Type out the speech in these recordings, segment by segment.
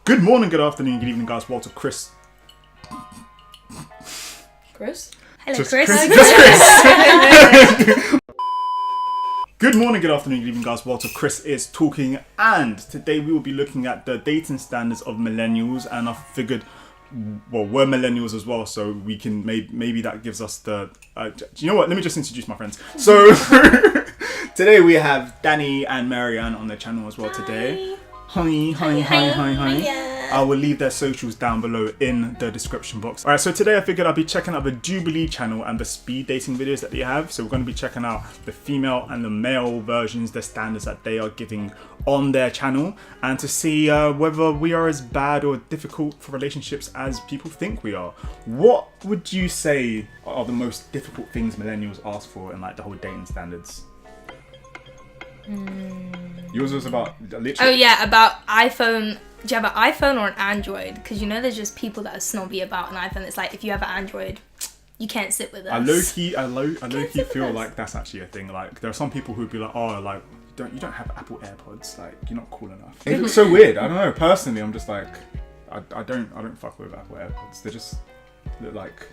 Good morning, good afternoon, good evening, guys. Walter, Chris. Chris? Hello, Just Chris. Chris. Good morning, good afternoon, good evening, guys. Walter, Chris is talking, and today we will be looking at the dating standards of millennials. And I figured, well, we're millennials as well, so we can maybe that gives us the. You know what? Let me just introduce my friends. So today we have Danny and Marianne on their channel as well. Today. Hi. I will leave their socials down below in the description box. Alright, so today I figured I'd be checking out the Jubilee channel and the speed dating videos that they have. So we're going to be checking out the female and the male versions, the standards that they are giving on their channel, and to see whether we are as bad or difficult for relationships as people think we are. What would you say are the most difficult things millennials ask for in like the whole dating standards? Yours was about literally. Oh yeah, about iPhone. Do you have an iPhone or an Android? Because you know there's just people that are snobby about an iPhone. It's like if you have an Android, you can't sit with us. I low-key feel like that's actually a thing. Like there are some people who'd be like, oh, like you don't have Apple AirPods. Like you're not cool enough. It looks so weird. I don't know. Personally, I'm just like, I don't fuck with Apple AirPods. They just look like.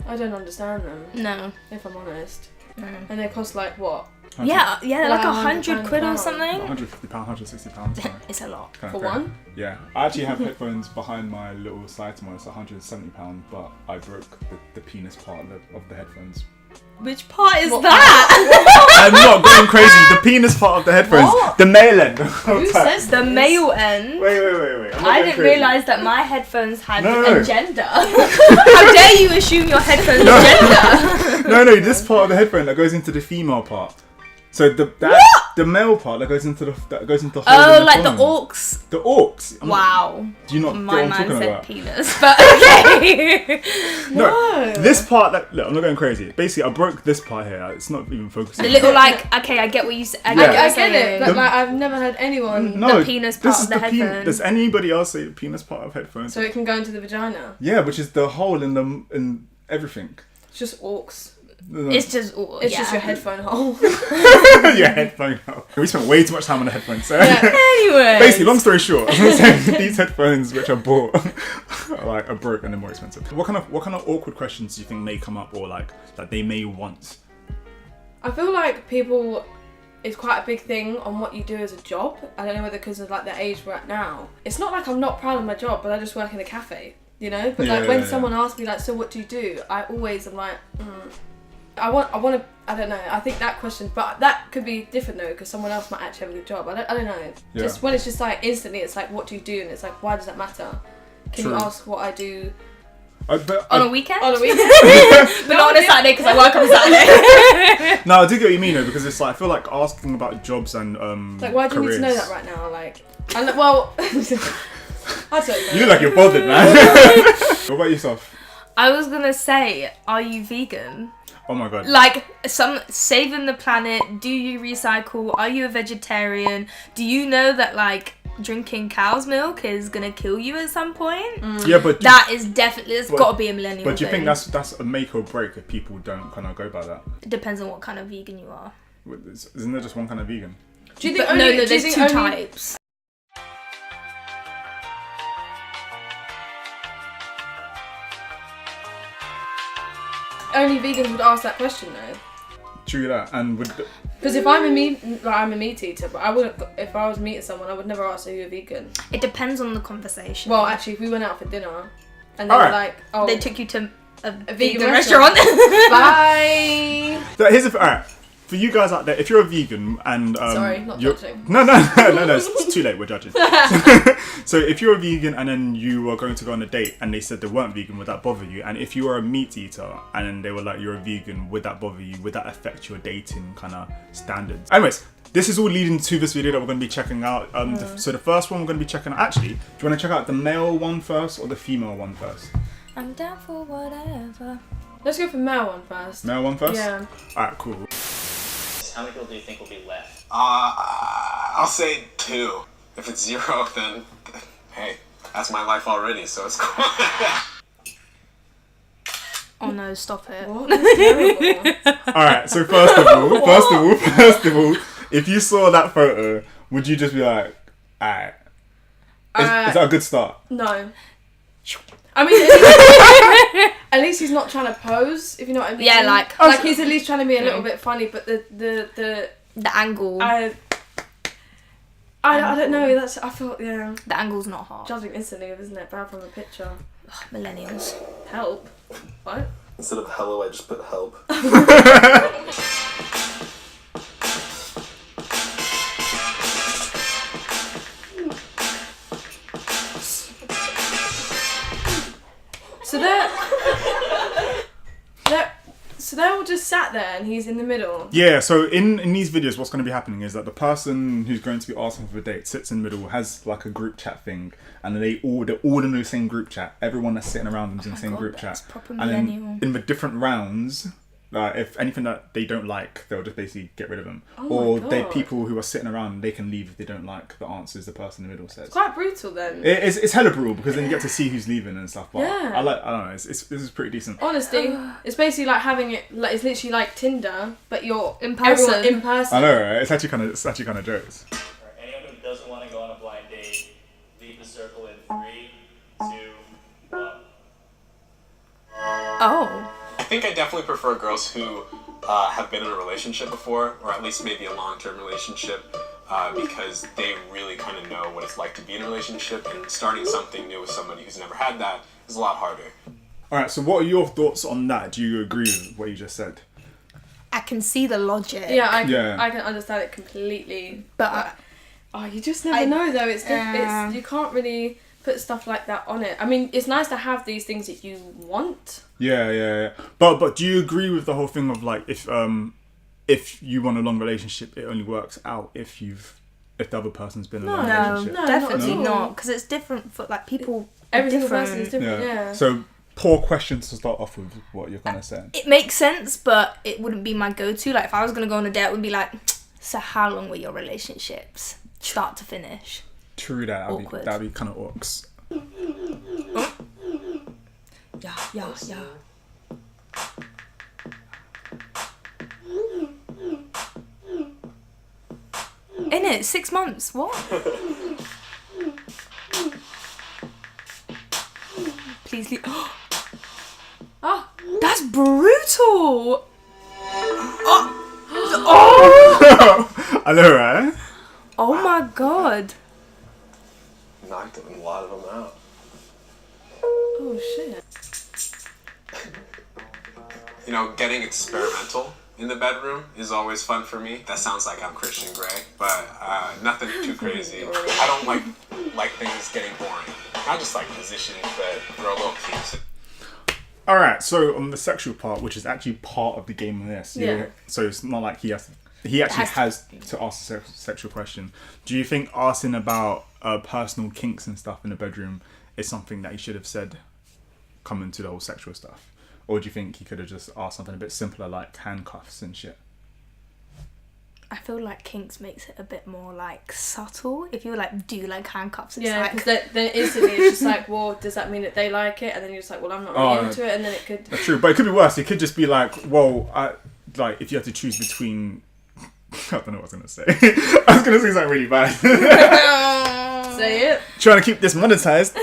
I don't understand them. No. If I'm honest. No. And they cost like what? Yeah, they're like £100 £100 or something. £150, £160. It's a lot. For one? Yeah, I actually have headphones behind my little side to mine. It's £170, but I broke the penis part of the headphones. Which part is that? I'm not going crazy. The penis part of the headphones, What? the male end. Who says The male end. Wait. I didn't realise that my headphones had No. a gender. How dare you assume your headphones gender? No, this part of the headphone that goes into the female part. So the male part that goes into the hole in Oh, like the phone. aux. The aux. Wow. Do you not My get what I'm man talking said about? penis, but okay. No, this part that look, I'm not going crazy. Basically, I broke this part here. It's not even focusing. The little okay, I get what you said. I Yeah. get what I you're get it, saying. but like I've never had anyone. No, the penis part this of is the headphone. Does anybody else say the penis part of headphones? So it can go into the vagina. Yeah, which is the hole in everything. It's just aux. It's just It's just your headphone hole. Your headphone hole. We spent way too much time on the headphones. So. Anyway. Basically, long story short, these headphones which I bought are broke and they're more expensive. What kind of awkward questions do you think may come up, or like that they may want? I feel like people, it's quite a big thing on what you do as a job. I don't know whether because of like the age we're at now. It's not like I'm not proud of my job, but I just work in a cafe, you know? But like when someone asks me like, so what do you do? I always am like, I want to, I don't know. I think that question, but that could be different though, because someone else might actually have a good job. I don't know. Yeah. Just when it's just like instantly, it's like, what do you do? And it's like, why does that matter? Can True. you ask what I do on a weekend? on a weekend? But not on a Saturday because I work on a Saturday. No, I do get what you mean though, because it's like I feel like asking about jobs and Like, why do you need to know that right now? Like, and well, I don't know. You look like you're bothered, man. What about yourself? I was gonna say, are you vegan? Oh my god. Like, saving the planet, do you recycle? Are you a vegetarian? Do you know that, like, drinking cow's milk is gonna kill you at some point? Yeah, but That is definitely, it's gotta be a millennial But do you think thing. that's a make or break if people don't kind of go by that? It depends on what kind of vegan you are. Isn't there just one kind of vegan? Do you think But only, no, do you there's think two only, types. only vegans would ask that question though? True that, and would Because if I'm a meat eater, but I wouldn't. If I was meeting someone, I would never ask are you a vegan. It depends on the conversation. Well, actually, if we went out for dinner, and they Alright. were like, "Oh, they took you to a vegan vegan restaurant. restaurant. So bye." here's alright. For you guys out there, if you're a vegan and Sorry, not you're, judging. No, it's too late. We're judging. So if you're a vegan and then you are going to go on a date and they said they weren't vegan, would that bother you? And if you are a meat eater and then they were like you're a vegan, would that bother you? Would that affect your dating kind of standards? Anyways, this is all leading to this video that we're going to be checking out. So the first one we're going to be checking out. Actually, do you want to check out the male one first or the female one first? I'm down for whatever. Let's go for male one first. Male one first. Yeah. Alright, cool. How many people do you think will be left? I'll say 2. If it's 0, then hey, that's my life already, so it's cool. Oh no, stop it. What? That's terrible. Alright, so first of all, if you saw that photo, would you just be like, alright? Is that a good start? No. I mean, at least he's not trying to pose, if you know what I mean. Yeah, like he's at least trying to be a little bit funny, but the angle. I don't know. I feel The angle's not hard. judging instantly, isn't it? Bad from a picture. Ugh, millennials. Help. What? Instead of hello, I just put help. So they're all just sat there and he's in the middle. Yeah, so in these videos, what's going to be happening is that the person who's going to be asking for a date sits in the middle, has like a group chat thing, and they're all in the same group chat. Everyone that's sitting around them's in the same group chat. Proper And then millennial. in the different rounds, if anything that they don't like, they'll just basically get rid of them. Oh or my they God. people who are sitting around, they can leave if they don't like the answers the person in the middle says. Quite brutal then. It's hella brutal because then you get to see who's leaving and stuff. But Yeah. I don't know. This is pretty decent. Honestly, it's basically like having it. Like it's literally like Tinder, but you're In person. everyone in person. I know, right? It's actually kind of jokes. For anyone who doesn't want to go on a blind date, leave the circle in 3, 2, 1. Oh. I think I definitely prefer girls who have been in a relationship before, or at least maybe a long-term relationship, because they really kind of know what it's like to be in a relationship, and starting something new with somebody who's never had that is a lot harder. All right. So, what are your thoughts on that? Do you agree with what you just said? I can see the logic. Yeah, Yeah. I can understand it completely. But You just never I- know though. It's Yeah. you can't really put stuff like that on it. I mean, it's nice to have these things that you want. Yeah. But do you agree with the whole thing of like if you want a long relationship, it only works out if the other person's been in a long no, relationship? No, definitely not at all. not. Because it's different for like people. Every single different. person is different. Yeah. So poor questions to start off with what you're kind of saying. It makes sense, but it wouldn't be my go-to. Like if I was gonna go on a date, it would be like, so how long were your relationships, start to finish? True that. Awkward. That'd be kind of orcs. Yeah. In it, 6 months. What? Please leave. Oh, That's brutal. I know, right? Oh my god. Knocked a lot of them out. oh shit. You know, getting experimental in the bedroom is always fun for me. That sounds like I'm Christian Grey, but nothing too crazy. I don't like things getting boring. I just like positioning the bed, throw a little kinks. All right. So on the sexual part, which is actually part of the game of this. Yeah. So it's not like he actually has to ask a sexual question. Do you think asking about personal kinks and stuff in the bedroom is something that he should have said coming to the whole sexual stuff? Or do you think he could have just asked something a bit simpler like handcuffs and shit? I feel like kinks makes it a bit more like subtle. If you like, do you like handcuffs? It's Yeah, like, because then instantly it's just like, well, does that mean that they like it? And then you're just like, well, I'm not really Oh, into it. And then it could. That's true, but it could be worse. It could just be like, well, if you had to choose between, I don't know what I was gonna say. I was gonna say something really bad. Say it. Trying to keep this monetized.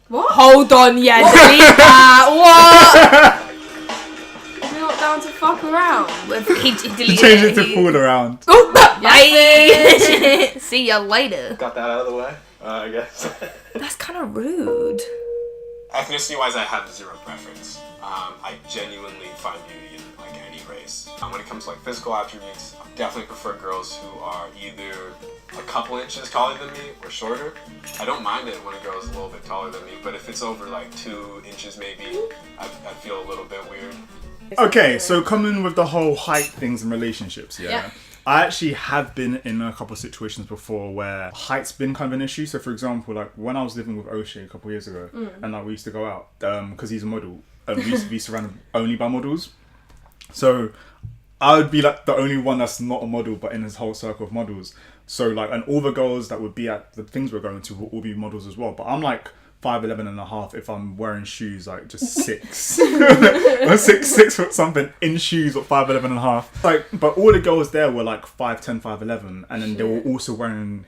What? hold on, yeah, delete that. What? You're not down to fuck around. He deleted Change it to he- fool around. Oh, bye. See ya later. Got that out of the way, I guess. That's kind of rude. Ethnicity-wise, I have zero preference. I genuinely find beauty in like any race. When it comes to like physical attributes, I definitely prefer girls who are either a couple inches taller than me or shorter. I don't mind it when a girl is a little bit taller than me, but if it's over like 2 inches maybe, I feel a little bit weird. Okay, so coming with the whole height things in relationships, Yeah. I actually have been in a couple of situations before where height's been kind of an issue. So for example, like when I was living with O'Shea a couple of years ago, and like we used to go out, because he's a model, we used to be surrounded only by models. So I would be like the only one that's not a model, but in his whole circle of models. So like, and all the girls that would be at the things we're going to will all be models as well. But I'm like 5'11" and a half if I'm wearing shoes like just 6 or 6 foot something in shoes or 5'11" and a half. Like, but all the girls there were like 5'10", 5'11", and then they were also wearing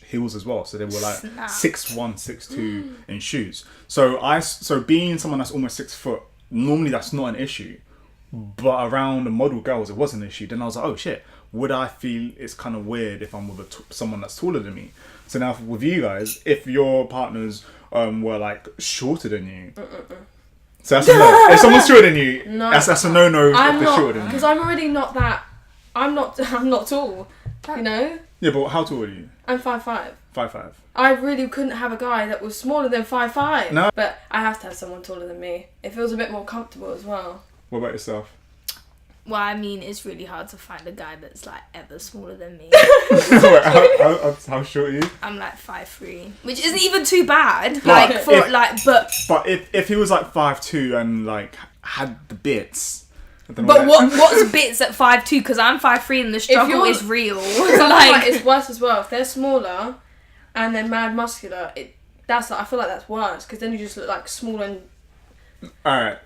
heels as well. So they were like 6'1", 6'2" in shoes. So being someone that's almost 6 foot, normally that's not an issue. But around the model girls, it was an issue. Then I was like, oh shit, would I feel it's kind of weird if I'm with someone that's taller than me? So now with you guys, if your partners were like shorter than you, so that's a no. If someone's shorter than you, No. that's a no-no. I'm if they're shorter than you. because I'm already not that. I'm not tall. You know. Yeah, but how tall are you? I'm 5'5". 5'5". I really couldn't have a guy that was smaller than 5'5". No. But I have to have someone taller than me. It feels a bit more comfortable as well. What about yourself? Well, I mean, it's really hard to find a guy that's like ever smaller than me. Wait, how short are you? I'm like 5'3", which isn't even too bad. But But if he was like 5'2" and like had the bits. I don't know But what's bits at 5'2"? Because I'm 5'3" and the struggle is real. Like, it's worse as well. If they're smaller and they're mad muscular, I feel like that's worse because then you just look like small and. Alright.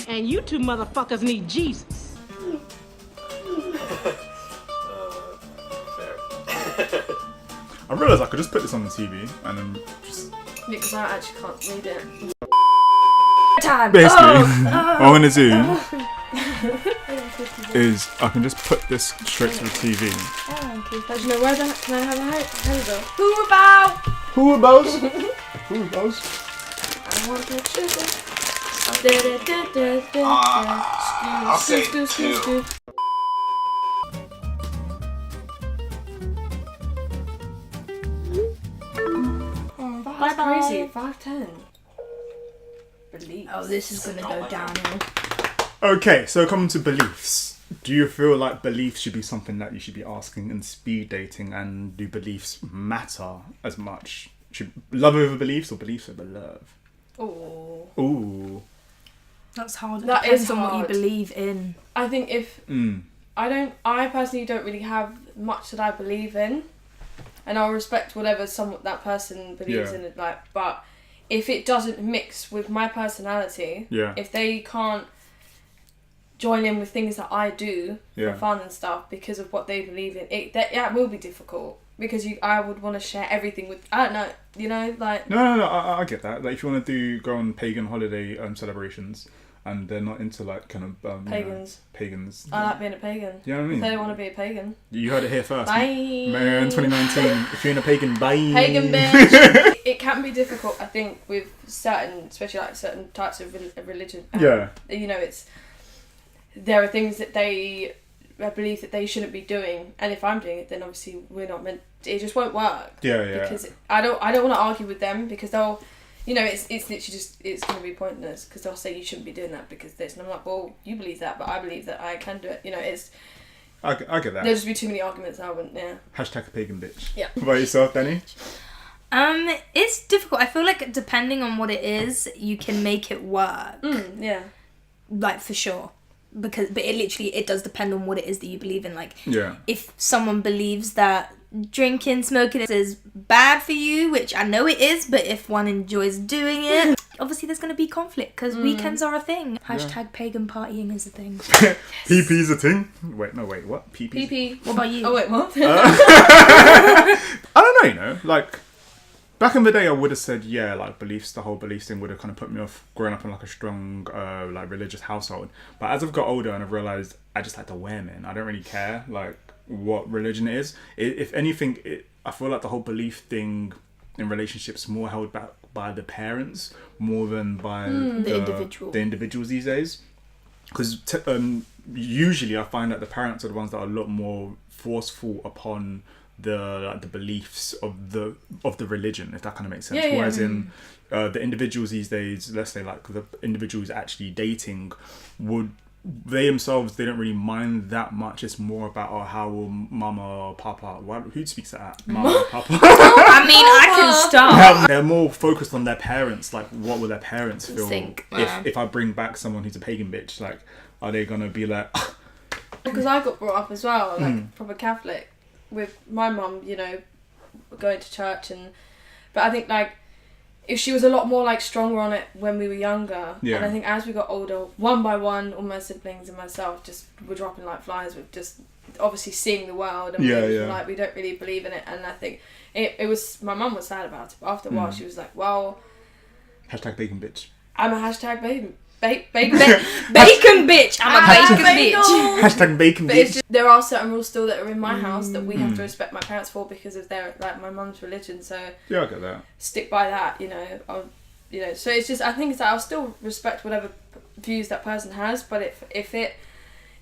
And you two motherfuckers need Jesus. I realised I could just put this on the TV and then just. Because I actually can't read it. Time. Basically, what I'm gonna do is I can just put this straight to the TV. Do you know where can I have a handle? Who about? Who knows? Who knows? I want the sugar. I'll say 2. That's crazy. 5'10". Believe. Oh, this is gonna go downhill. Okay, so coming to beliefs. Do you feel like beliefs should be something that you should be asking in speed dating, and do beliefs matter as much? Should love over beliefs or beliefs over love? Oh. Ooh. That's hard. That Depends is on what you hard. believe in. I think if I personally don't really have much that I believe in, and I'll respect whatever that person believes in. But if it doesn't mix with my personality, if they can't join in with things that I do for fun and stuff because of what they believe in, that will be difficult because I would want to share everything with. I don't know, you know, like. No, I get that. Like, if you want to go on pagan holiday celebrations, and they're not into like kind of pagans. Pagans. I like being a pagan. You know what I mean? If they don't want to be a pagan. You heard it here first. Bye. Man, 2019. If you're in a pagan, bye. Pagan bitch. It can be difficult, I think, with especially like certain types of religion. You know, there are things that they believe that they shouldn't be doing, and if I'm doing it, then obviously we're not meant. It just won't work. Yeah. Because I don't want to argue with them because they'll. You know, it's literally just, it's going to be pointless because they'll say you shouldn't be doing that because this. And I'm like, well, you believe that, but I believe that I can do it. You know, I get that. There'll just be too many arguments. I wouldn't, Hashtag a pagan bitch. Yeah. What about yourself, Danny? It's difficult. I feel like depending on what it is, you can make it work. Yeah. Like, for sure. But it does depend on what it is that you believe in. Like, if someone believes that drinking, smoking is bad for you, which I know it is, but if one enjoys doing it, obviously there's going to be conflict because weekends are a thing. Hashtag pagan partying is a thing. PP's a thing? Wait, what? PP. What about you? Oh, wait, what? I don't know, you know, like, back in the day I would have said, like, beliefs, the whole beliefs thing would have kind of put me off growing up in like a strong, like, religious household. But as I've got older and I've realised I just like to wear men, I don't really care, like, what religion it is. If anything, I feel like the whole belief thing in relationships more held back by the parents more than by the individuals these days. Because usually I find that the parents are the ones that are a lot more forceful upon the beliefs of the religion, if that kind of makes sense. Whereas in the individuals these days, let's say like the individuals actually dating, they themselves, they don't really mind that much. It's more about how will mama or papa, who speaks that? Mama or papa? I mean, I can start. They're more focused on their parents, like what will their parents feel if I bring back someone who's a pagan bitch, like are they gonna be like because I got brought up as well, like proper Catholic, with my mum, you know, going to church but I think like if she was a lot more like stronger on it when we were younger, and I think as we got older, one by one, all my siblings and myself just were dropping like flies with just obviously seeing the world, and like we don't really believe in it. And I think it was, my mum was sad about it, but after a while she was like, well, #bacon bitch. I'm a #bacon bacon bitch. I'm a bacon bitch. #bacon But bitch. it's just, there are certain rules still that are in my house that we have to respect my parents for because of their like my mum's religion. So yeah, I get that. Stick by that, you know. So it's just, I think it's that I'll still respect whatever views that person has, but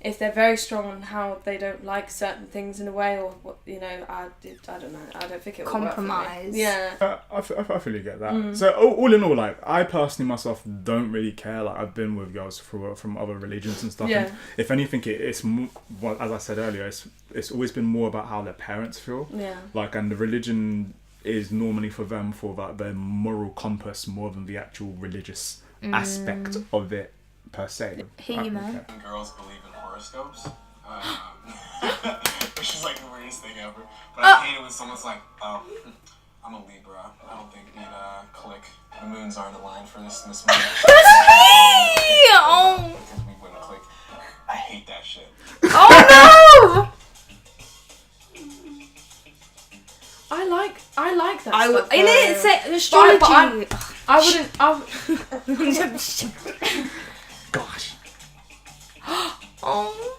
if they're very strong on how they don't like certain things in a way, or what, you know, I don't know. I don't think it will compromise. Work for me. Yeah. I feel you get that. So all in all, like I personally myself don't really care. Like I've been with girls from other religions and stuff. Yeah. And if anything, it's more, well, as I said earlier, it's always been more about how their parents feel. Yeah. Like, and the religion is normally for them for like their moral compass more than the actual religious aspect of it per se. Hear you, man. Girls believe in horoscopes, which is like the weirdest thing ever. But I hate it when someone's like, "Oh, I'm a Libra. I don't think we'd click. The moons aren't aligned for this month." Oh. Because we wouldn't click. I hate that shit. Oh no! I like that. I would. stuff, In though. it, say astrology. I wouldn't. Gosh. Oh.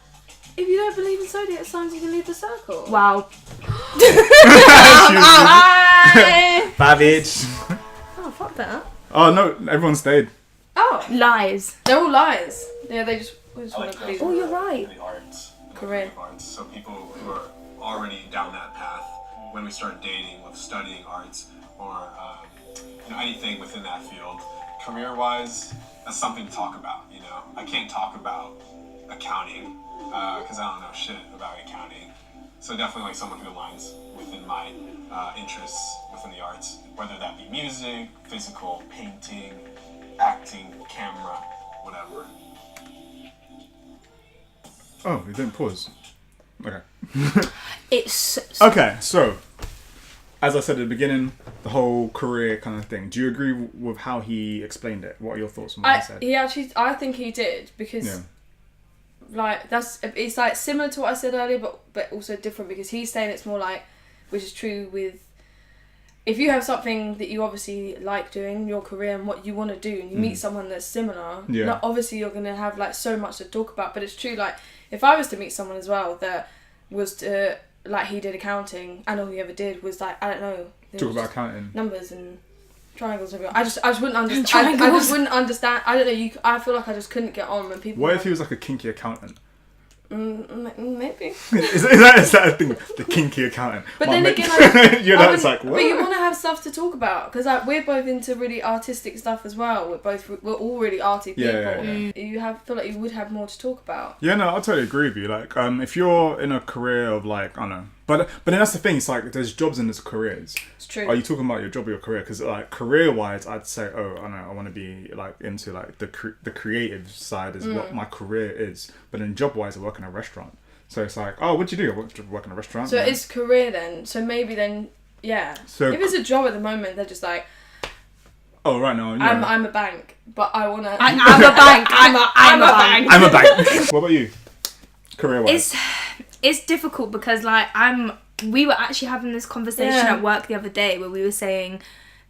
If you don't believe in zodiac signs, you can leave the circle. Wow. Bad bitch. Oh, fuck that. Oh no, everyone stayed. Oh, Lies. they're all lies. Yeah, they just I want like to girls believe. who Oh, you're are right. in the arts. Career. creative arts. So people who are already down that path, when we start dating with studying arts or anything within that field, career-wise, that's something to talk about. You know, I can't talk about accounting because I don't know shit about accounting. So definitely like someone who aligns within my interests within the arts, whether that be music, physical, painting, acting, camera, whatever. Oh, we didn't pause. Okay. It's Okay, so as I said at the beginning, the whole career kind of thing. Do you agree with how he explained it? What are your thoughts on what he said? I think he did because, like, it's like similar to what I said earlier, but also different because he's saying it's more like, which is true with, if you have something that you obviously like doing in your career and what you want to do, and you meet someone that's similar, like, obviously you're gonna have like so much to talk about. But it's true, like, if I was to meet someone as well that was to, like, he did accounting and all he ever did was like, I don't know, Talk about accounting. numbers and triangles and everything. I just wouldn't understand. I just wouldn't understand. I don't know. I feel like I just couldn't get on when people. What if he was like a kinky accountant? Maybe. is that a thing? The kinky accountant. But then again, like, it's like, what? But you want to have stuff to talk about because like, we're both into really artistic stuff as well. We're all really arty people. You feel like you would have more to talk about. Yeah, no, I totally agree with you. Like, if you're in a career of like, I don't know, but then that's the thing. It's like there's jobs and there's careers. It's true. Are you talking about your job or your career? Because like career-wise, I'd say, I don't know, I want to be like into like the creative side is what my career is. But then job-wise, I work in a restaurant. So it's like, oh, what do you do? I work in a restaurant. So it's career then. So maybe then, yeah. So if it's a job at the moment, they're just like, oh, right now, I'm a bank, but I wanna. I'm a bank. I'm a bank. I'm a bank. What about you? Career-wise. It's difficult because like we were actually having this conversation at work the other day where we were saying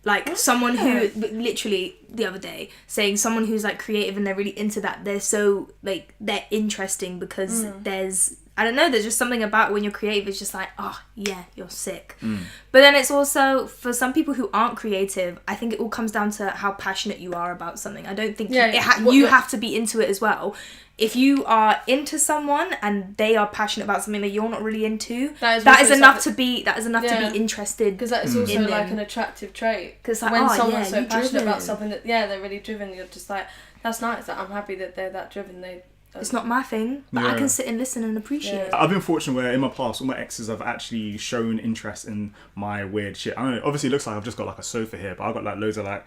like someone who literally the other day saying someone who's like creative and they're really into that, they're so like they're interesting because there's just something about when you're creative, it's just like, oh yeah, you're sick. But then it's also for some people who aren't creative, I think it all comes down to how passionate you are about something. I don't think you have to be into it as well. If you are into someone and they are passionate about something that you're not really into, that is enough to be interested. Because that is also like an attractive trait. Because like, when someone's so passionate about something that they're really driven, you're just like, that's nice. Like, I'm happy that they're that driven. It's not my thing, but I Yeah. can sit and listen and appreciate it. I've been fortunate where in my past, all my exes have actually shown interest in my weird shit. I don't know, obviously it looks like I've just got like a sofa here, but I've got like loads of like,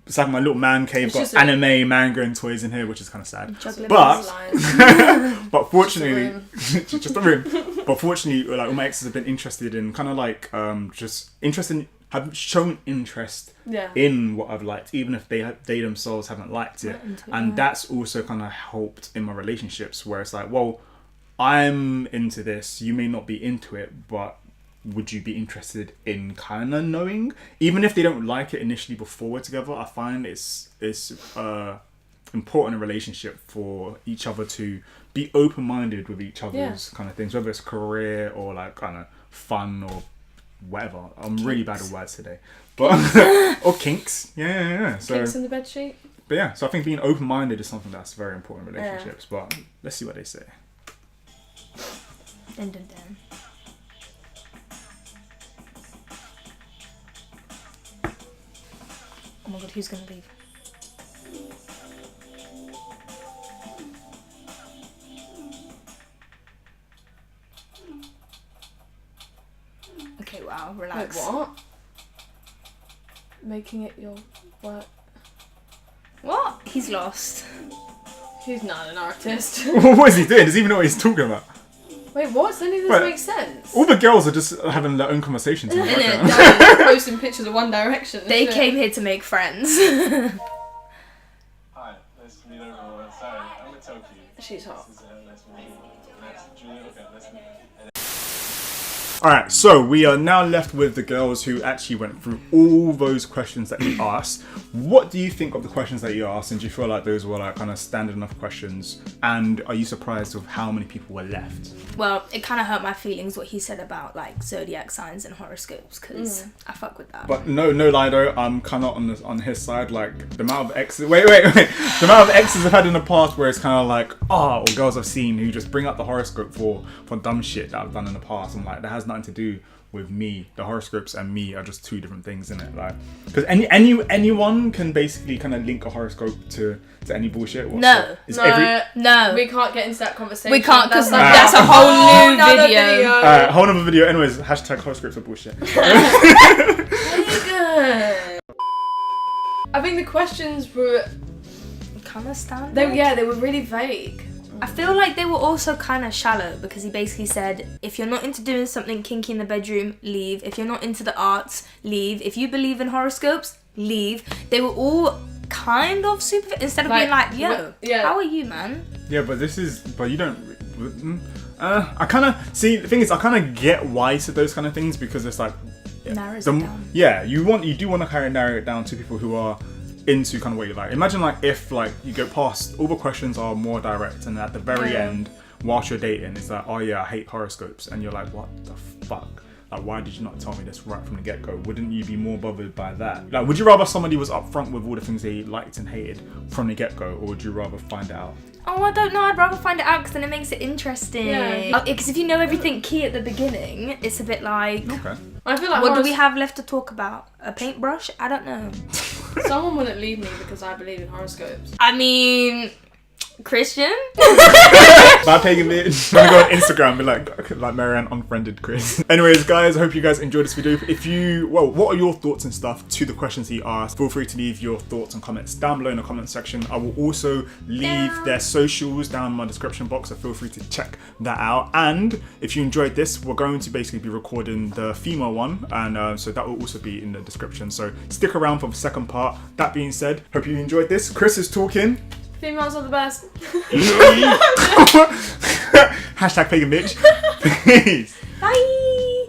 it's like my little man cave, It's got just a- anime, manga and toys in here, which is kind of sad. Juggling But, Lines. but fortunately, room. just a room. But fortunately, like all my exes have been interested in kind of like, just interested, have shown interest Yeah. in what I've liked, even if they themselves haven't liked it. And that's also kind of helped in my relationships where it's like, well, I'm into this, you may not be into it, but would you be interested in kind of knowing? Even if they don't like it initially before we're together, I find it's important in a relationship for each other to be open-minded with each other's kind of things, whether it's career or like, I don't know, fun or whatever. I'm really bad with words today. But or kinks. Yeah. So Kinks in the bed sheet. but yeah, so I think being open-minded is something that's very important in relationships. But let's see what they say. Dun, dun, dun. Oh my god, who's gonna leave? Okay, wow, Wait, relax. what? Making it your work. What? He's lost. He's not an artist. What is he doing? Does he even know what he's talking about? Wait, what? None of this Wait. makes sense. All the girls are just having their own conversations in the background. They're posting pictures of One Direction. They Shit. came here to make friends. Hi, nice to meet everyone. Sorry, I'm with Toki. She's hot. This is nice to meet you. Next, Julia. Okay, nice to meet you. Alright, so we are now left with the girls who actually went through all those questions that you asked. What do you think of the questions that you asked, and do you feel like those were like kind of standard enough questions? And are you surprised with how many people were left? Well, it kind of hurt my feelings what he said about like zodiac signs and horoscopes because I fuck with that. But no lie though, I'm kind of on his side. Like the amount of exes, wait, the amount of exes I've had in the past where it's kind of like, or girls I've seen who just bring up the horoscope for dumb shit that I've done in the past. I'm like, that has nothing to do with me. The horoscopes and me are just two different things, in it. Like, because anyone can basically kind of link a horoscope to any bullshit. What, No. so is No, no, we can't get into that conversation. we can't because like that's a whole new another video. whole other video. Anyways, hashtag horoscopes are bullshit. Good. I think the questions were Kind of standard. they were really vague. I feel like they were also kind of shallow because he basically said, if you're not into doing something kinky in the bedroom, leave. If you're not into the arts, leave. If you believe in horoscopes, leave. They were all kind of super, instead of Like, being like, yo, yeah. how are you, man? Yeah, but you don't. I kind of see. The thing is, I kind of get why he said those kind of things because it's like, Narrows it down. yeah, you do want to kind of narrow it down to people who are into kind of what you like. Imagine like if like you go past all the questions are more direct, and at the very end, whilst you're dating, it's like, oh yeah, I hate horoscopes, and you're like, what the fuck? Like, why did you not tell me this right from the get-go? Wouldn't you be more bothered by that? Like, would you rather somebody was upfront with all the things they liked and hated from the get-go, or would you rather find out? Oh, I don't know. I'd rather find it out because then it makes it interesting. Yeah. Because if you know everything key at the beginning, it's a bit like, Okay. I feel like what do we have left to talk about? A paintbrush? I don't know. someone wouldn't leave me because I believe in horoscopes. I mean, Christian? Bad pagan bitch. I'm gonna go on Instagram and be like Marianne unfriended Chris. Anyways, guys, I hope you guys enjoyed this video. If you, what are your thoughts and stuff to the questions he asked? Feel free to leave your thoughts and comments down below in the comment section. I will also leave their socials down in my description box, so feel free to check that out. And if you enjoyed this, we're going to basically be recording the female one, and so that will also be in the description. So stick around for the second part. That being said, hope you enjoyed this. Chris is talking. Females are the best. Hashtag pagan bitch. Peace. Bye!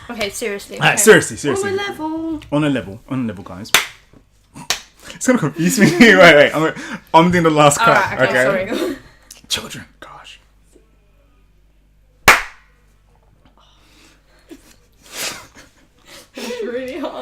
Okay, seriously. Alright, seriously. On a level. On a level, guys. It's gonna confuse me. wait. I'm doing the last clap. Alright, okay, sorry. Children, gosh. It's really hard.